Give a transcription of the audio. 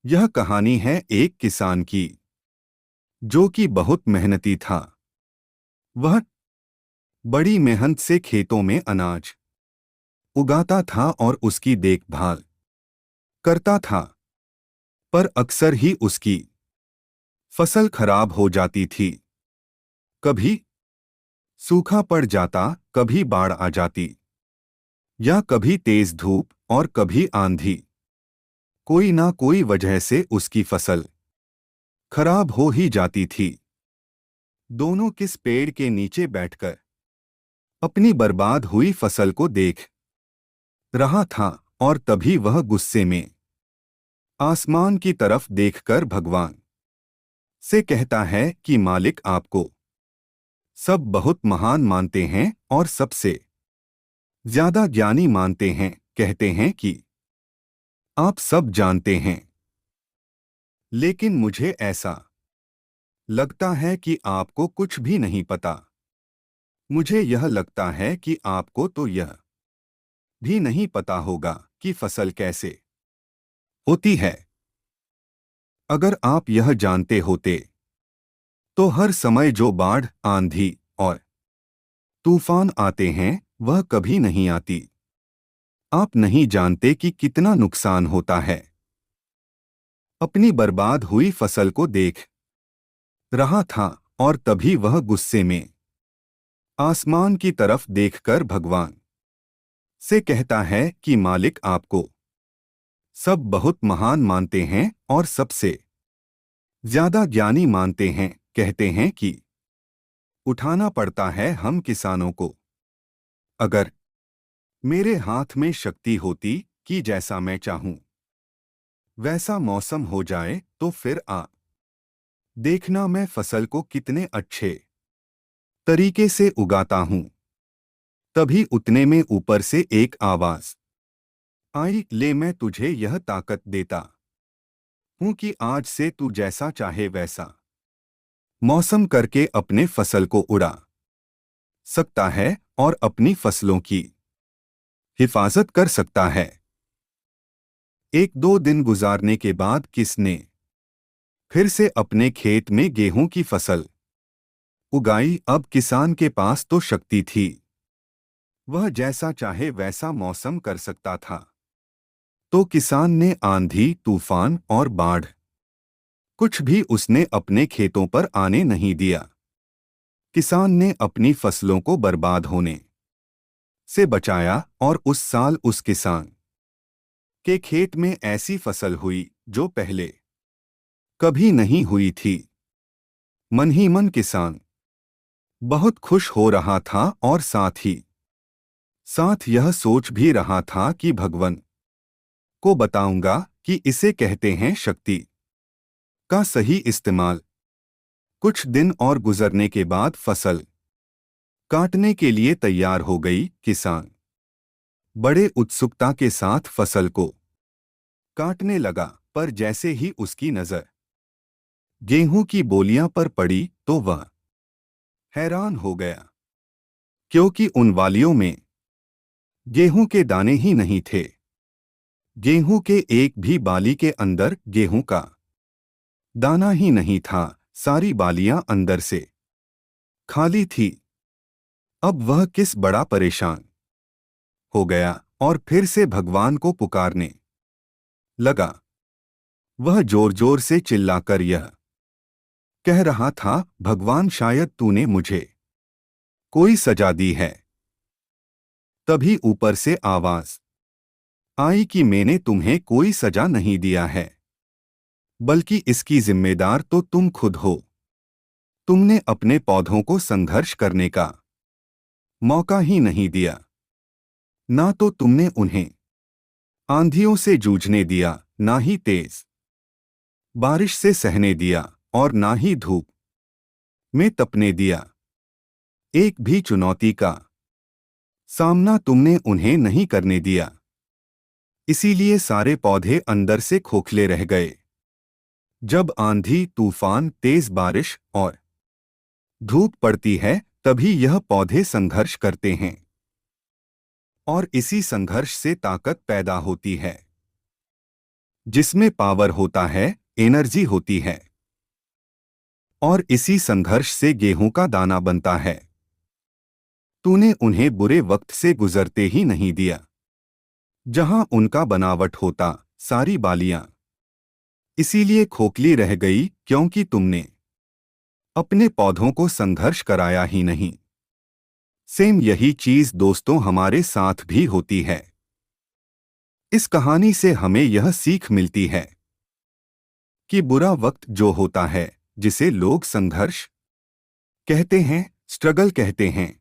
यह कहानी है एक किसान की जो कि बहुत मेहनती था। वह बड़ी मेहनत से खेतों में अनाज उगाता था और उसकी देखभाल करता था, पर अक्सर ही उसकी फसल खराब हो जाती थी। कभी सूखा पड़ जाता, कभी बाढ़ आ जाती, या कभी तेज धूप और कभी आंधी। कोई ना कोई वजह से उसकी फसल खराब हो ही जाती थी। दोनों किस पेड़ के नीचे बैठकर अपनी बर्बाद हुई फसल को देख रहा था, और तभी वह गुस्से में आसमान की तरफ देखकर भगवान से कहता है कि मालिक, आपको सब बहुत महान मानते हैं और सबसे ज्यादा ज्ञानी मानते हैं। कहते हैं कि आप सब जानते हैं, लेकिन मुझे ऐसा लगता है कि आपको कुछ भी नहीं पता। मुझे यह लगता है कि आपको तो यह भी नहीं पता होगा कि फसल कैसे होती है। अगर आप यह जानते होते तो हर समय जो बाढ़, आंधी और तूफान आते हैं वह कभी नहीं आती। आप नहीं जानते कि कितना नुकसान होता है। अपनी बर्बाद हुई फसल को देख रहा था, और तभी वह गुस्से में आसमान की तरफ देखकर भगवान से कहता है कि मालिक, आपको सब बहुत महान मानते हैं और सबसे ज्यादा ज्ञानी मानते हैं। कहते हैं कि उठाना पड़ता है हम किसानों को। अगर मेरे हाथ में शक्ति होती कि जैसा मैं चाहूं वैसा मौसम हो जाए, तो फिर देखना मैं फसल को कितने अच्छे तरीके से उगाता हूं। तभी उतने में ऊपर से एक आवाज आई, ले मैं तुझे यह ताकत देता हूं कि आज से तू जैसा चाहे वैसा मौसम करके अपने फसल को उड़ा सकता है और अपनी फसलों की हिफाजत कर सकता है। एक दो दिन गुजारने के बाद किसने फिर से अपने खेत में गेहूं की फसल उगाई। अब किसान के पास तो शक्ति थी, वह जैसा चाहे वैसा मौसम कर सकता था। तो किसान ने आंधी, तूफान और बाढ़ कुछ भी उसने अपने खेतों पर आने नहीं दिया। किसान ने अपनी फसलों को बर्बाद होने से बचाया, और उस साल उस किसान के खेत में ऐसी फसल हुई जो पहले कभी नहीं हुई थी। मन ही मन किसान बहुत खुश हो रहा था, और साथ ही साथ यह सोच भी रहा था कि भगवान को बताऊंगा कि इसे कहते हैं शक्ति का सही इस्तेमाल। कुछ दिन और गुजरने के बाद फसल काटने के लिए तैयार हो गई। किसान बड़े उत्सुकता के साथ फसल को काटने लगा, पर जैसे ही उसकी नजर गेहूं की बोलियां पर पड़ी तो वह हैरान हो गया, क्योंकि उन वालियों में गेहूं के दाने ही नहीं थे। गेहूं के एक भी बाली के अंदर गेहूं का दाना ही नहीं था। सारी बालियां अंदर से खाली थी। अब वह किस बड़ा परेशान हो गया, और फिर से भगवान को पुकारने लगा। वह जोर जोर से चिल्लाकर यह कह रहा था, भगवान, शायद तूने मुझे कोई सजा दी है। तभी ऊपर से आवाज आई कि मैंने तुम्हें कोई सजा नहीं दिया है, बल्कि इसकी जिम्मेदार तो तुम खुद हो। तुमने अपने पौधों को संघर्ष करने का मौका ही नहीं दिया। ना तो तुमने उन्हें आंधियों से जूझने दिया, ना ही तेज बारिश से सहने दिया, और ना ही धूप में तपने दिया। एक भी चुनौती का सामना तुमने उन्हें नहीं करने दिया। इसीलिए सारे पौधे अंदर से खोखले रह गए। जब आंधी, तूफान, तेज बारिश और धूप पड़ती है, तभी यह पौधे संघर्ष करते हैं, और इसी संघर्ष से ताकत पैदा होती है। जिसमें पावर होता है, एनर्जी होती है, और इसी संघर्ष से गेहूं का दाना बनता है। तूने उन्हें बुरे वक्त से गुजरते ही नहीं दिया। जहां उनका बनावट होता, सारी बालियां इसीलिए खोखली रह गई क्योंकि तुमने अपने पौधों को संघर्ष कराया ही नहीं। सेम यही चीज दोस्तों हमारे साथ भी होती है। इस कहानी से हमें यह सीख मिलती है कि बुरा वक्त जो होता है, जिसे लोग संघर्ष कहते हैं, स्ट्रगल कहते हैं,